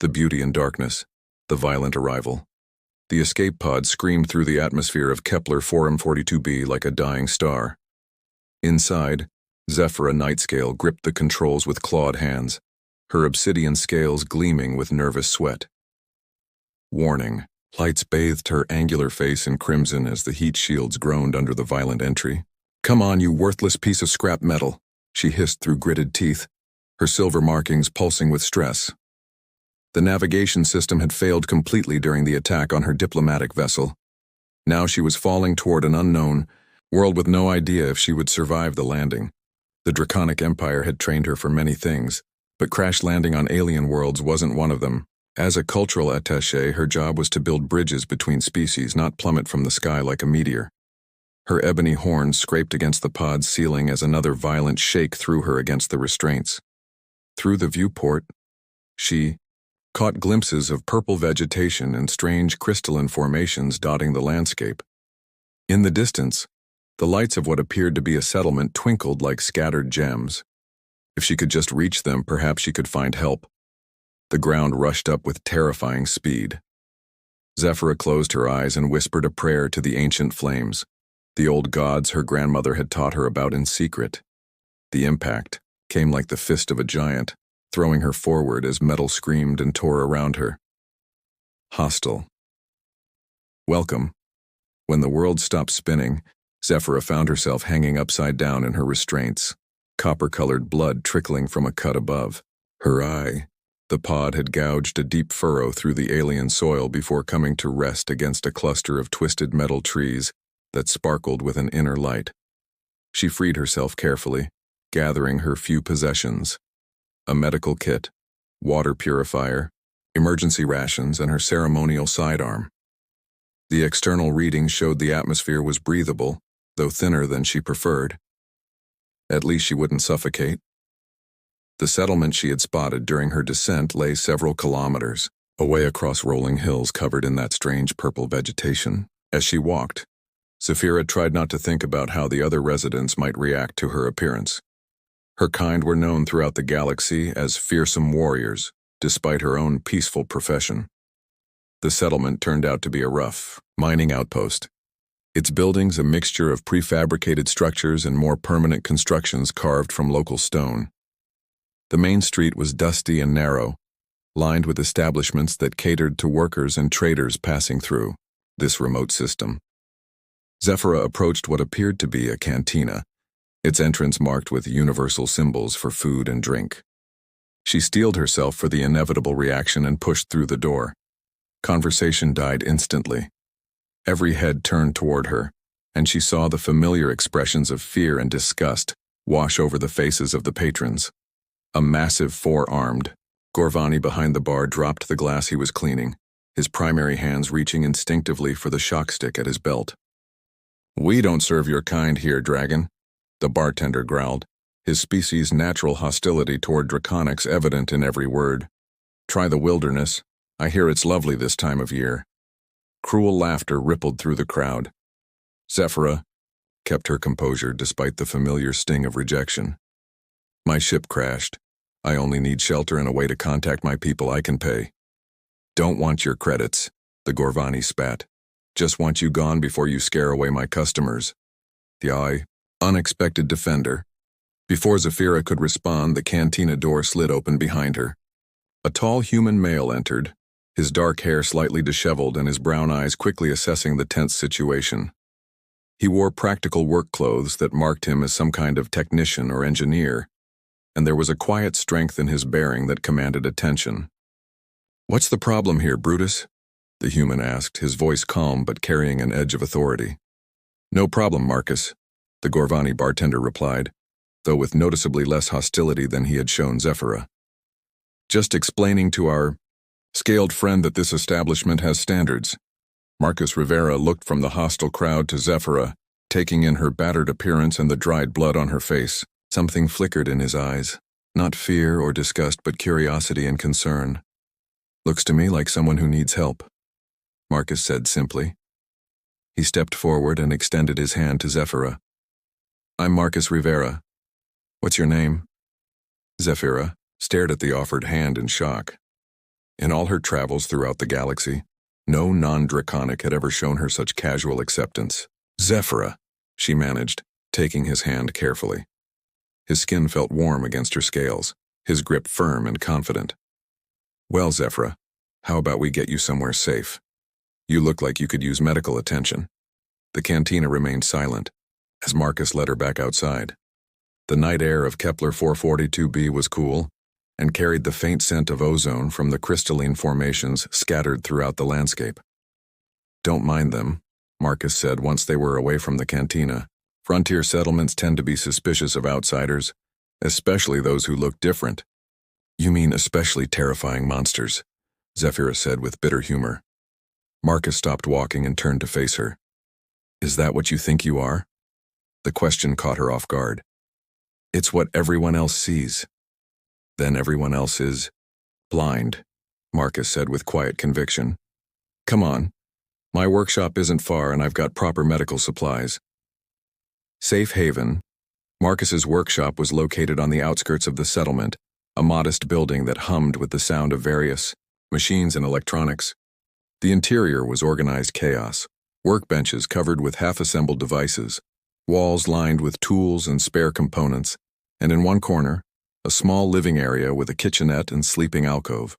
The beauty and darkness. The violent arrival. The escape pod screamed through the atmosphere of Kepler 4m42b like a dying star. Inside, Zephyra Nightscale gripped the controls with clawed hands, her obsidian scales gleaming with nervous sweat. Warning. Lights bathed her angular face in crimson as the heat shields groaned under the violent entry. "Come on, you worthless piece of scrap metal," she hissed through gritted teeth, her silver markings pulsing with stress. The navigation system had failed completely during the attack on her diplomatic vessel. Now she was falling toward an unknown world with no idea if she would survive the landing. The Draconic Empire had trained her for many things, but crash landing on alien worlds wasn't one of them. As a cultural attaché, her job was to build bridges between species, not plummet from the sky like a meteor. Her ebony horns scraped against the pod's ceiling as another violent shake threw her against the restraints. Through the viewport, she caught glimpses of purple vegetation and strange crystalline formations dotting the landscape. In the distance, the lights of what appeared to be a settlement twinkled like scattered gems. If she could just reach them, perhaps she could find help. The ground rushed up with terrifying speed. Zephyra closed her eyes and whispered a prayer to the ancient flames, the old gods her grandmother had taught her about in secret. The impact came like the fist of a giant, throwing her forward as metal screamed and tore around her. Hostile. Welcome. When the world stopped spinning, Zephyra found herself hanging upside down in her restraints, copper-colored blood trickling from a cut above. Her eye. The pod had gouged a deep furrow through the alien soil before coming to rest against a cluster of twisted metal trees that sparkled with an inner light. She freed herself carefully, gathering her few possessions: a medical kit, water purifier, emergency rations, and her ceremonial sidearm. The external readings showed the atmosphere was breathable, though thinner than she preferred. At least she wouldn't suffocate. The settlement she had spotted during her descent lay several kilometers away across rolling hills covered in that strange purple vegetation. As she walked, Zephyra tried not to think about how the other residents might react to her appearance. Her kind were known throughout the galaxy as fearsome warriors, despite her own peaceful profession. The settlement turned out to be a rough mining outpost, its buildings a mixture of prefabricated structures and more permanent constructions carved from local stone. The main street was dusty and narrow, lined with establishments that catered to workers and traders passing through this remote system. Zephyra approached what appeared to be a cantina, its entrance marked with universal symbols for food and drink. She steeled herself for the inevitable reaction and pushed through the door. Conversation died instantly. Every head turned toward her, and she saw the familiar expressions of fear and disgust wash over the faces of the patrons. A massive four-armed Gorvani behind the bar dropped the glass he was cleaning, his primary hands reaching instinctively for the shock stick at his belt. "We don't serve your kind here, dragon," the bartender growled, his species' natural hostility toward draconics evident in every word. "Try the wilderness. I hear it's lovely this time of year." Cruel laughter rippled through the crowd. Zephyra kept her composure despite the familiar sting of rejection. "My ship crashed. I only need shelter and a way to contact my people I can pay." "Don't want your credits," the Gorvani spat. "Just want you gone before you scare away my customers." The unexpected defender. Before Zephyra could respond, the cantina door slid open behind her. A tall human male entered, his dark hair slightly disheveled and his brown eyes quickly assessing the tense situation. He wore practical work clothes that marked him as some kind of technician or engineer, and there was a quiet strength in his bearing that commanded attention. "What's the problem here, Brutus?" the human asked, his voice calm but carrying an edge of authority. "No problem, Marcus," the Gorvani bartender replied, though with noticeably less hostility than he had shown Zephyra. "Just explaining to our scaled friend that this establishment has standards." Marcus Rivera looked from the hostile crowd to Zephyra, taking in her battered appearance and the dried blood on her face. Something flickered in his eyes, not fear or disgust but curiosity and concern. "Looks to me like someone who needs help," Marcus said simply. He stepped forward and extended his hand to Zephyra. "I'm Marcus Rivera. What's your name?" Zephyra stared at the offered hand in shock. In all her travels throughout the galaxy, no non-draconic had ever shown her such casual acceptance. Zephyra, she managed, taking his hand carefully. His skin felt warm against her scales, his grip firm and confident. Well, Zephyra, how about we get you somewhere safe? You look like you could use medical attention. The cantina remained silent, as Marcus led her back outside. The night air of Kepler 442b was cool, and carried the faint scent of ozone from the crystalline formations scattered throughout the landscape. Don't mind them, Marcus said once they were away from the cantina. Frontier settlements tend to be suspicious of outsiders, especially those who look different. You mean especially terrifying monsters, Zephyra said with bitter humor. Marcus stopped walking and turned to face her. Is that what you think you are? The question caught her off guard. It's what everyone else sees. Then everyone else is blind, Marcus said with quiet conviction. Come on. My workshop isn't far and I've got proper medical supplies. Safe haven. Marcus's workshop was located on the outskirts of the settlement, a modest building that hummed with the sound of various machines and electronics. The interior was organized chaos, workbenches covered with half-assembled devices, walls lined with tools and spare components, and in one corner, a small living area with a kitchenette and sleeping alcove.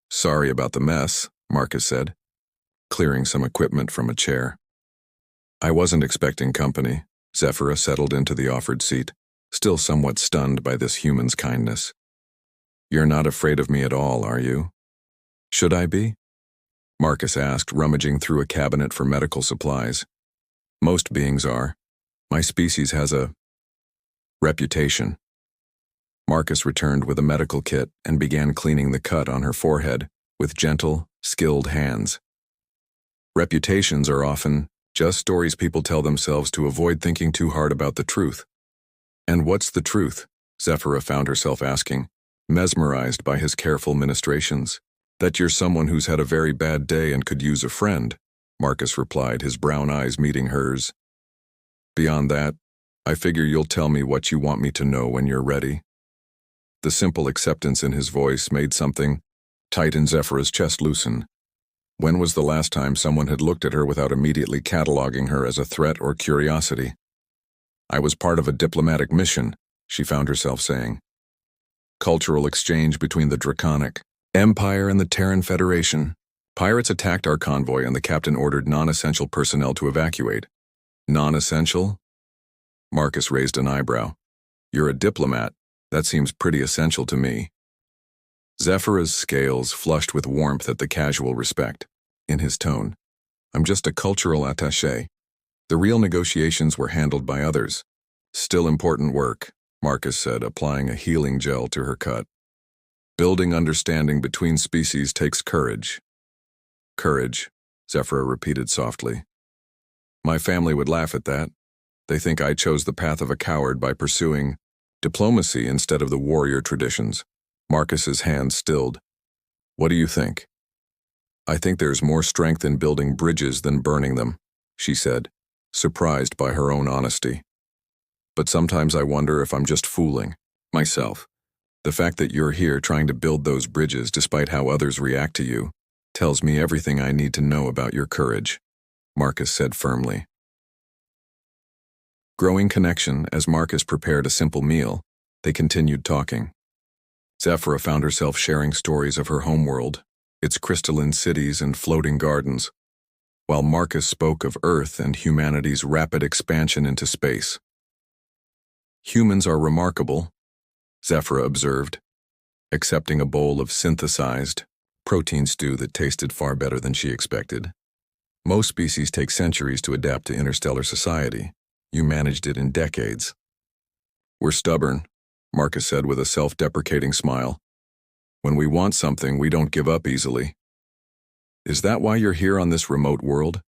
Sorry about the mess, Marcus said, clearing some equipment from a chair. I wasn't expecting company. Zephyra settled into the offered seat, still somewhat stunned by this human's kindness. You're not afraid of me at all, are you? Should I be? Marcus asked, rummaging through a cabinet for medical supplies. Most beings are. My species has a reputation. Marcus returned with a medical kit and began cleaning the cut on her forehead with gentle, skilled hands. Reputations are often just stories people tell themselves to avoid thinking too hard about the truth. And what's the truth? Zephyra found herself asking, mesmerized by his careful ministrations. That you're someone who's had a very bad day and could use a friend, Marcus replied, his brown eyes meeting hers. Beyond that, I figure you'll tell me what you want me to know when you're ready. The simple acceptance in his voice made something tight in Zephyra's chest loosen. When was the last time someone had looked at her without immediately cataloging her as a threat or curiosity? I was part of a diplomatic mission, she found herself saying. Cultural exchange between the Draconic Empire and the Terran Federation. Pirates attacked our convoy and the captain ordered non-essential personnel to evacuate. Non-essential? Marcus raised an eyebrow. You're a diplomat. That seems pretty essential to me. Zephyra's scales flushed with warmth at the casual respect in his tone. I'm just a cultural attaché. The real negotiations were handled by others. Still important work, Marcus said, applying a healing gel to her cut. Building understanding between species takes courage. Courage, Zephyra repeated softly. My family would laugh at that. They think I chose the path of a coward by pursuing diplomacy instead of the warrior traditions. Marcus's hand stilled. What do you think? I think there's more strength in building bridges than burning them, she said, surprised by her own honesty. But sometimes I wonder if I'm just fooling myself. The fact that you're here trying to build those bridges despite how others react to you tells me everything I need to know about your courage, Marcus said firmly. Growing connection as Marcus prepared a simple meal, they continued talking. Zephyra found herself sharing stories of her homeworld, its crystalline cities and floating gardens, while Marcus spoke of Earth and humanity's rapid expansion into space. Humans are remarkable, Zephyra observed, accepting a bowl of synthesized protein stew that tasted far better than she expected. Most species take centuries to adapt to interstellar society. You managed it in decades. We're stubborn, Marcus said with a self-deprecating smile. When we want something, we don't give up easily. Is that why you're here on this remote world?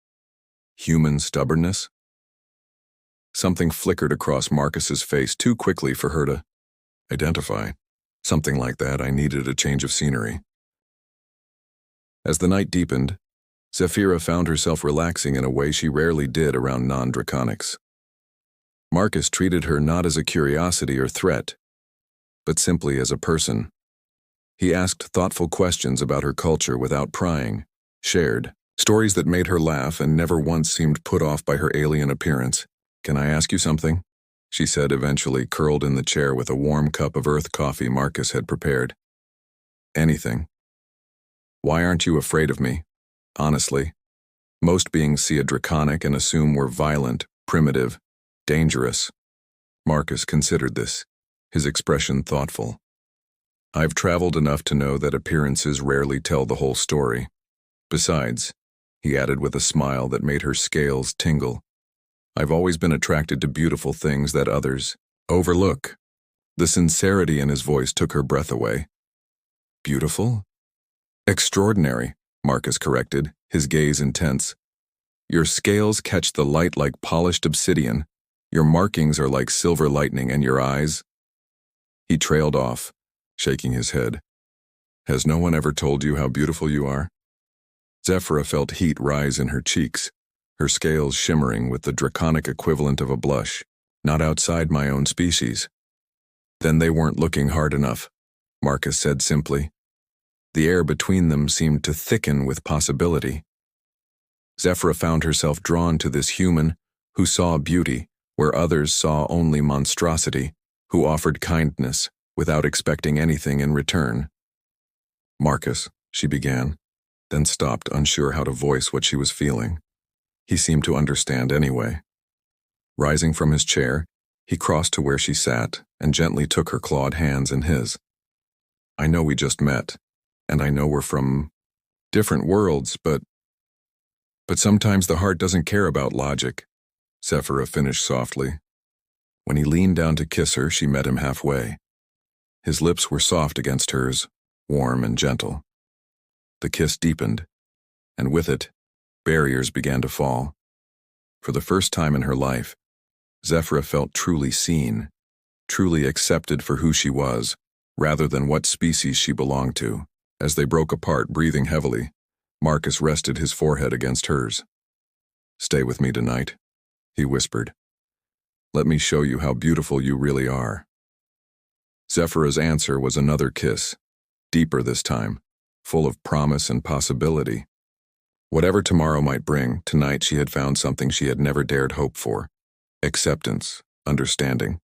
Human stubbornness? Something flickered across Marcus's face too quickly for her to identify. Something like that. I needed a change of scenery. As the night deepened, Zephyra found herself relaxing in a way she rarely did around non-draconics. Marcus treated her not as a curiosity or threat, but simply as a person. He asked thoughtful questions about her culture without prying, shared stories that made her laugh and never once seemed put off by her alien appearance. "Can I ask you something?" she said, eventually curled in the chair with a warm cup of earth coffee Marcus had prepared. "Anything. Why aren't you afraid of me? Honestly. Most beings see a draconic and assume we're violent, primitive, dangerous." Marcus considered this, his expression thoughtful. "I've traveled enough to know that appearances rarely tell the whole story. Besides," he added with a smile that made her scales tingle, "I've always been attracted to beautiful things that others overlook." The sincerity in his voice took her breath away. "Beautiful?" "Extraordinary," Marcus corrected, his gaze intense. "Your scales catch the light like polished obsidian. Your markings are like silver lightning, and your eyes—" He trailed off, shaking his head. "Has no one ever told you how beautiful you are?" Zephyra felt heat rise in her cheeks, her scales shimmering with the draconic equivalent of a blush. "Not outside my own species." "Then they weren't looking hard enough," Marcus said simply. The air between them seemed to thicken with possibility. Zephyra found herself drawn to this human who saw beauty where others saw only monstrosity, who offered kindness without expecting anything in return. "Marcus," she began, then stopped, unsure how to voice what she was feeling. He seemed to understand anyway. Rising from his chair, he crossed to where she sat and gently took her clawed hands in his. "I know we just met, and I know we're from different worlds, but sometimes the heart doesn't care about logic," Zephyra finished softly. When he leaned down to kiss her, she met him halfway. His lips were soft against hers, warm and gentle. The kiss deepened, and with it, barriers began to fall. For the first time in her life, Zephyra felt truly seen, truly accepted for who she was, rather than what species she belonged to. As they broke apart, breathing heavily, Marcus rested his forehead against hers. "Stay with me tonight," he whispered. "Let me show you how beautiful you really are." Zephyra's answer was another kiss, deeper this time, full of promise and possibility. Whatever tomorrow might bring, tonight she had found something she had never dared hope for: acceptance, understanding,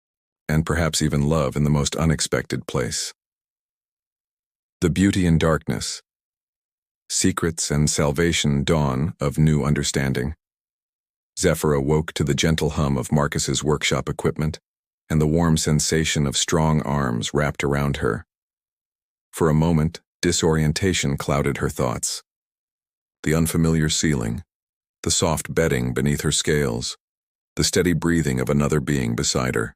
and perhaps even love in the most unexpected place. The beauty in darkness. Secrets and salvation dawn of new understanding. Zephyra woke to the gentle hum of Marcus's workshop equipment and the warm sensation of strong arms wrapped around her. For a moment, disorientation clouded her thoughts. The unfamiliar ceiling, the soft bedding beneath her scales, the steady breathing of another being beside her.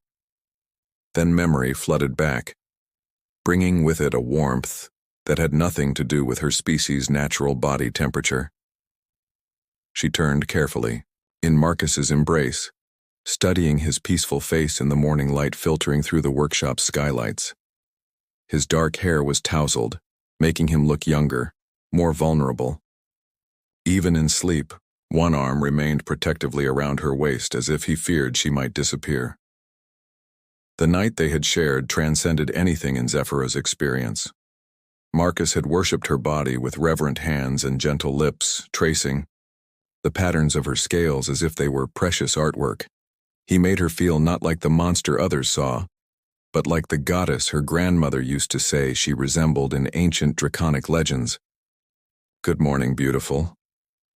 Then memory flooded back, bringing with it a warmth that had nothing to do with her species' natural body temperature. She turned carefully, in Marcus's embrace, studying his peaceful face in the morning light filtering through the workshop's skylights. His dark hair was tousled, making him look younger, more vulnerable. Even in sleep, one arm remained protectively around her waist as if he feared she might disappear. The night they had shared transcended anything in Zephyra's experience. Marcus had worshipped her body with reverent hands and gentle lips, tracing the patterns of her scales as if they were precious artwork. He made her feel not like the monster others saw, but like the goddess her grandmother used to say she resembled in ancient draconic legends. "Good morning, beautiful,"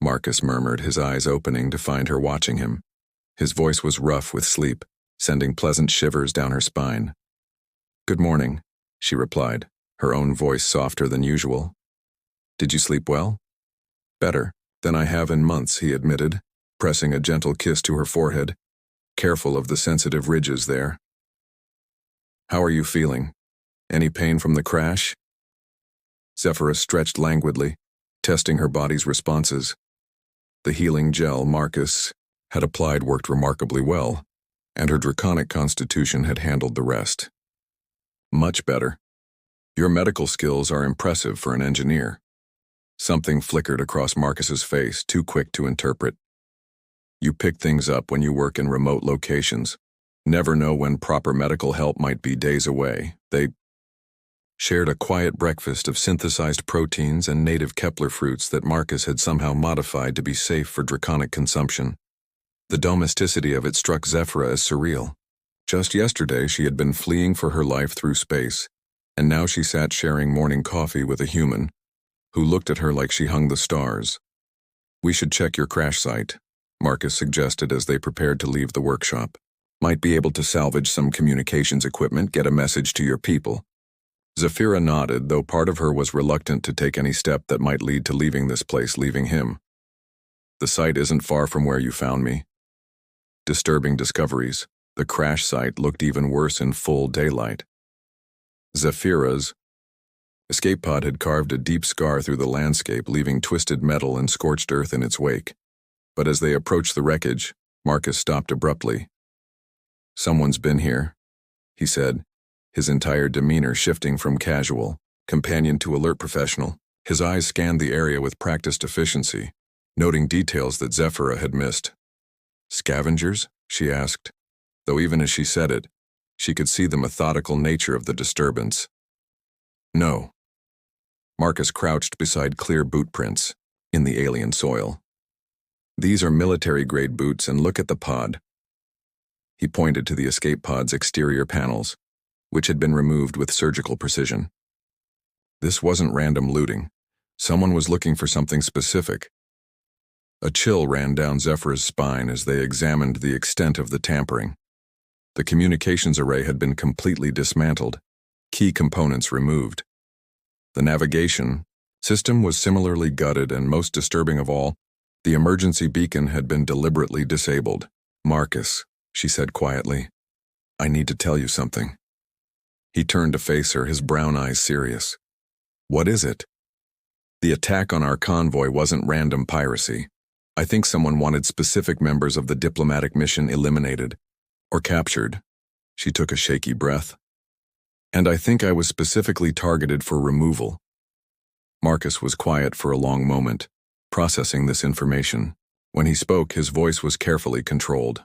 Marcus murmured, his eyes opening to find her watching him. His voice was rough with sleep, sending pleasant shivers down her spine. "Good morning," she replied, her own voice softer than usual. "Did you sleep well?" "Better than I have in months," he admitted, pressing a gentle kiss to her forehead, careful of the sensitive ridges there. "How are you feeling? Any pain from the crash?" Zephyra stretched languidly, testing her body's responses. The healing gel Marcus had applied worked remarkably well, and her draconic constitution had handled the rest. "Much better. Your medical skills are impressive for an engineer." Something flickered across Marcus's face, too quick to interpret. "You pick things up when you work in remote locations. Never know when proper medical help might be days away. shared a quiet breakfast of synthesized proteins and native Kepler fruits that Marcus had somehow modified to be safe for draconic consumption. The domesticity of it struck Zephyra as surreal. Just yesterday she had been fleeing for her life through space, and now she sat sharing morning coffee with a human who looked at her like she hung the stars. "We should check your crash site," Marcus suggested as they prepared to leave the workshop. "Might be able to salvage some communications equipment, get a message to your people." Zephyra nodded, though part of her was reluctant to take any step that might lead to leaving this place, leaving him. "The site isn't far from where you found me." Disturbing discoveries. The crash site looked even worse in full daylight. Zephyra's escape pod had carved a deep scar through the landscape, leaving twisted metal and scorched earth in its wake. But as they approached the wreckage, Marcus stopped abruptly. "Someone's been here," he said, his entire demeanor shifting from casual companion to alert professional. His eyes scanned the area with practiced efficiency, noting details that Zephyra had missed. "Scavengers?" she asked, though even as she said it, she could see the methodical nature of the disturbance. "No." Marcus crouched beside clear boot prints in the alien soil. "These are military-grade boots, and look at the pod." He pointed to the escape pod's exterior panels, which had been removed with surgical precision. This wasn't random looting. Someone was looking for something specific. A chill ran down Zephyra's spine as they examined the extent of the tampering. The communications array had been completely dismantled, key components removed. The navigation system was similarly gutted, and most disturbing of all, the emergency beacon had been deliberately disabled. "Marcus," she said quietly, "I need to tell you something." He turned to face her, his brown eyes serious. "What is it?" "The attack on our convoy wasn't random piracy. I think someone wanted specific members of the diplomatic mission eliminated, or captured." She took a shaky breath. "And I think I was specifically targeted for removal." Marcus was quiet for a long moment, processing this information. When he spoke, his voice was carefully controlled.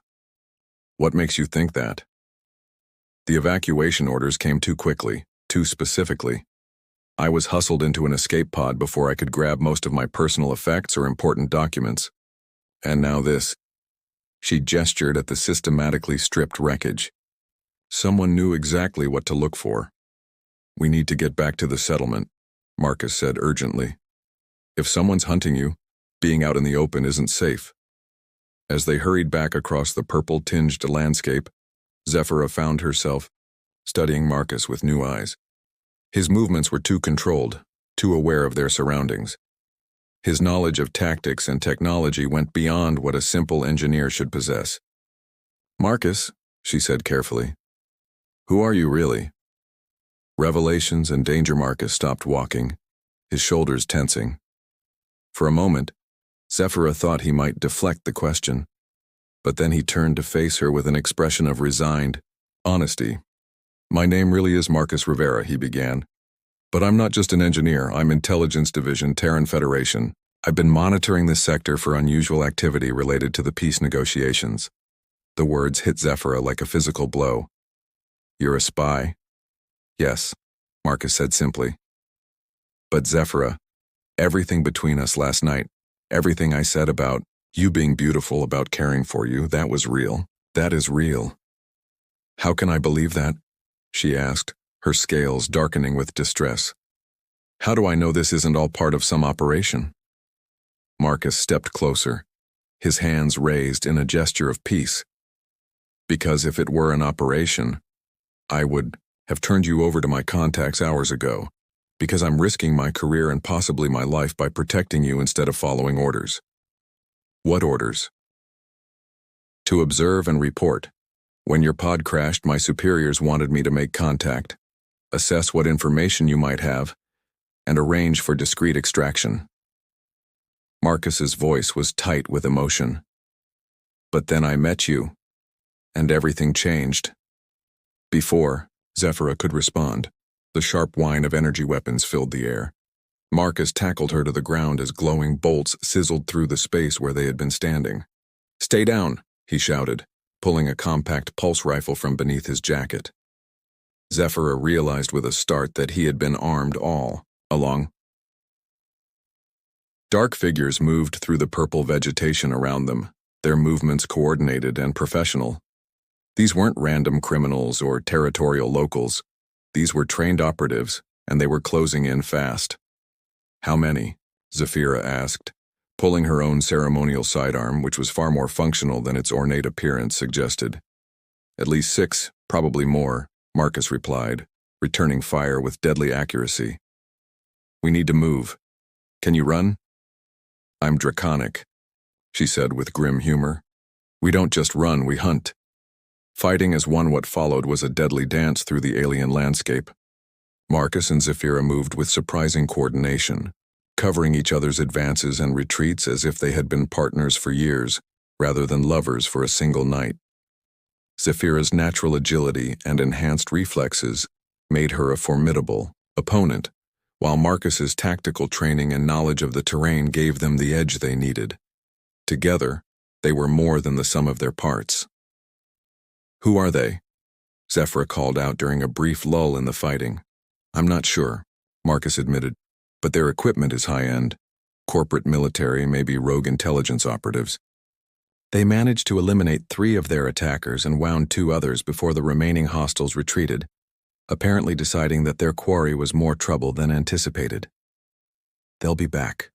"What makes you think that?" "The evacuation orders came too quickly, too specifically. I was hustled into an escape pod before I could grab most of my personal effects or important documents. And now this." She gestured at the systematically stripped wreckage. "Someone knew exactly what to look for." "We need to get back to the settlement," Marcus said urgently. "If someone's hunting you, being out in the open isn't safe." As they hurried back across the purple-tinged landscape, Zephyra found herself studying Marcus with new eyes. His movements were too controlled, too aware of their surroundings. His knowledge of tactics and technology went beyond what a simple engineer should possess. "Marcus," she said carefully, "who are you really?" Revelations and danger. Marcus stopped walking, his shoulders tensing. For a moment, Zephyra thought he might deflect the question, but then he turned to face her with an expression of resigned honesty. "My name really is Marcus Rivera," he began. "But I'm not just an engineer. I'm Intelligence Division, Terran Federation. I've been monitoring this sector for unusual activity related to the peace negotiations." The words hit Zephyra like a physical blow. "You're a spy?" "Yes," Marcus said simply. "But Zephyra, everything between us last night, everything I said about you being beautiful, about caring for you, that was real. That is real." "How can I believe that?" she asked, her scales darkening with distress. "How do I know this isn't all part of some operation?" Marcus stepped closer, his hands raised in a gesture of peace. "Because if it were an operation, I would have turned you over to my contacts hours ago, because I'm risking my career and possibly my life by protecting you instead of following orders." "What orders?" "To observe and report. When your pod crashed, my superiors wanted me to make contact, assess what information you might have, and arrange for discreet extraction." Marcus's voice was tight with emotion. "But then I met you, and everything changed." Before Zephyra could respond, the sharp whine of energy weapons filled the air. Marcus tackled her to the ground as glowing bolts sizzled through the space where they had been standing. "Stay down," he shouted, pulling a compact pulse rifle from beneath his jacket. Zephyra realized with a start that he had been armed all along. Dark figures moved through the purple vegetation around them, their movements coordinated and professional. These weren't random criminals or territorial locals. These were trained operatives, and they were closing in fast. "How many?" Zephyra asked, pulling her own ceremonial sidearm, which was far more functional than its ornate appearance suggested. "At least 6, probably more," Marcus replied, returning fire with deadly accuracy. "We need to move. Can you run?" "I'm draconic," she said with grim humor. "We don't just run, we hunt." Fighting as one, what followed was a deadly dance through the alien landscape. Marcus and Zephyra moved with surprising coordination, covering each other's advances and retreats as if they had been partners for years, rather than lovers for a single night. Zephyra's natural agility and enhanced reflexes made her a formidable opponent, while Marcus's tactical training and knowledge of the terrain gave them the edge they needed. Together, they were more than the sum of their parts. "Who are they?" Zephyra called out during a brief lull in the fighting. "I'm not sure," Marcus admitted, "but their equipment is high-end. Corporate military, maybe rogue intelligence operatives. They managed to eliminate 3 of their attackers and wound 2 others before the remaining hostiles retreated, apparently deciding that their quarry was more trouble than anticipated." "They'll be back,"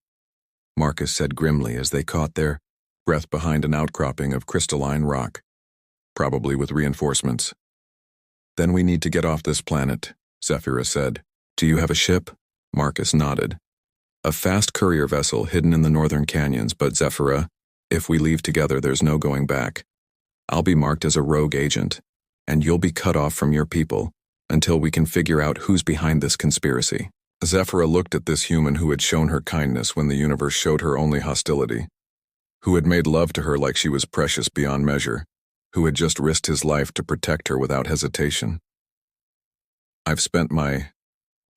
Marcus said grimly as they caught their breath behind an outcropping of crystalline rock, "probably with reinforcements." "Then we need to get off this planet," Zephyra said. "Do you have a ship?" Marcus nodded. "A fast courier vessel hidden in the northern canyons, but Zephyra, if we leave together there's no going back. I'll be marked as a rogue agent, and you'll be cut off from your people until we can figure out who's behind this conspiracy." Zephyra looked at this human who had shown her kindness when the universe showed her only hostility, who had made love to her like she was precious beyond measure, who had just risked his life to protect her without hesitation. "I've spent my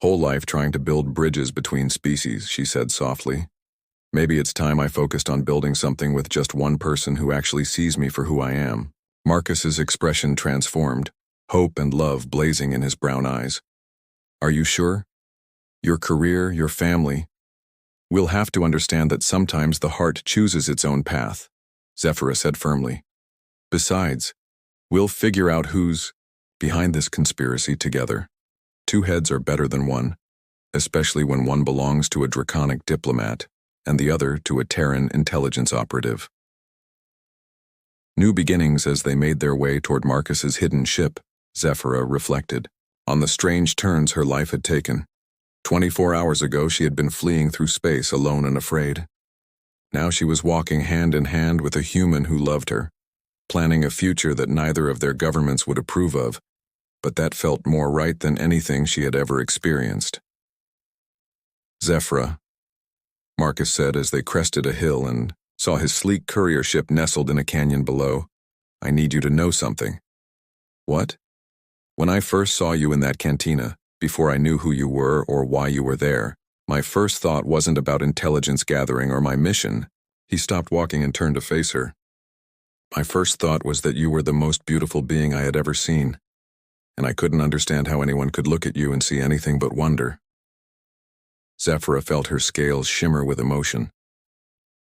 whole life trying to build bridges between species," she said softly. "Maybe it's time I focused on building something with just one person who actually sees me for who I am." Marcus's expression transformed, hope and love blazing in his brown eyes. "Are you sure? Your career, your family. We'll have to understand that sometimes the heart chooses its own path," Zephyra said firmly. "Besides, we'll figure out who's behind this conspiracy together. 2 heads are better than 1, especially when one belongs to a draconic diplomat and the other to a Terran intelligence operative." New beginnings as they made their way toward Marcus's hidden ship, Zephyra reflected on the strange turns her life had taken. 24 hours ago she had been fleeing through space alone and afraid. Now she was walking hand in hand with a human who loved her, planning a future that neither of their governments would approve of, but that felt more right than anything she had ever experienced. "Zephyra," Marcus said as they crested a hill and saw his sleek courier ship nestled in a canyon below, "I need you to know something." "What?" "When I first saw you in that cantina, before I knew who you were or why you were there, my first thought wasn't about intelligence gathering or my mission." He stopped walking and turned to face her. "My first thought was that you were the most beautiful being I had ever seen, and I couldn't understand how anyone could look at you and see anything but wonder." Zephyra felt her scales shimmer with emotion.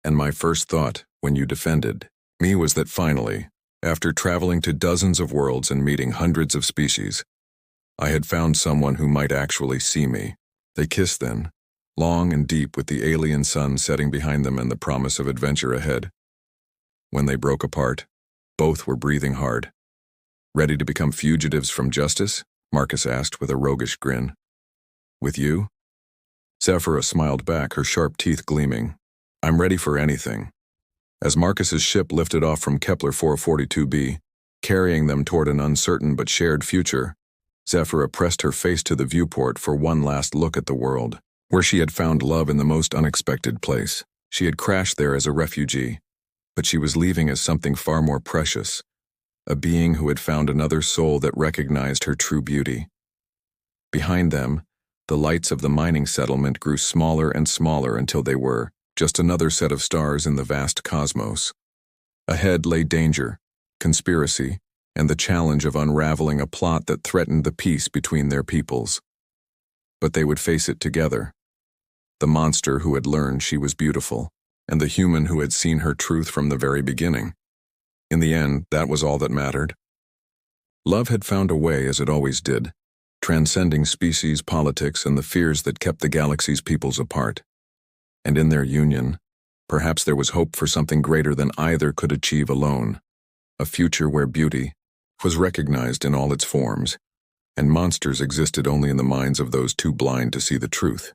"And my first thought, when you defended me, was that finally, after traveling to dozens of worlds and meeting hundreds of species, I had found someone who might actually see me." They kissed then, long and deep with the alien sun setting behind them and the promise of adventure ahead. When they broke apart, both were breathing hard. "Ready to become fugitives from justice?" Marcus asked with a roguish grin. "With you?" Zephyra smiled back, her sharp teeth gleaming. "I'm ready for anything." As Marcus's ship lifted off from Kepler 442b, carrying them toward an uncertain but shared future, Zephyra pressed her face to the viewport for one last look at the world, where she had found love in the most unexpected place. She had crashed there as a refugee, but she was leaving as something far more precious, a being who had found another soul that recognized her true beauty. Behind them, the lights of the mining settlement grew smaller and smaller until they were just another set of stars in the vast cosmos. Ahead lay danger, conspiracy, and the challenge of unraveling a plot that threatened the peace between their peoples. But they would face it together. The monster who had learned she was beautiful, and the human who had seen her truth from the very beginning. In the end, that was all that mattered. Love had found a way, as it always did, transcending species, politics, and the fears that kept the galaxy's peoples apart. And in their union, perhaps there was hope for something greater than either could achieve alone, a future where beauty was recognized in all its forms, and monsters existed only in the minds of those too blind to see the truth.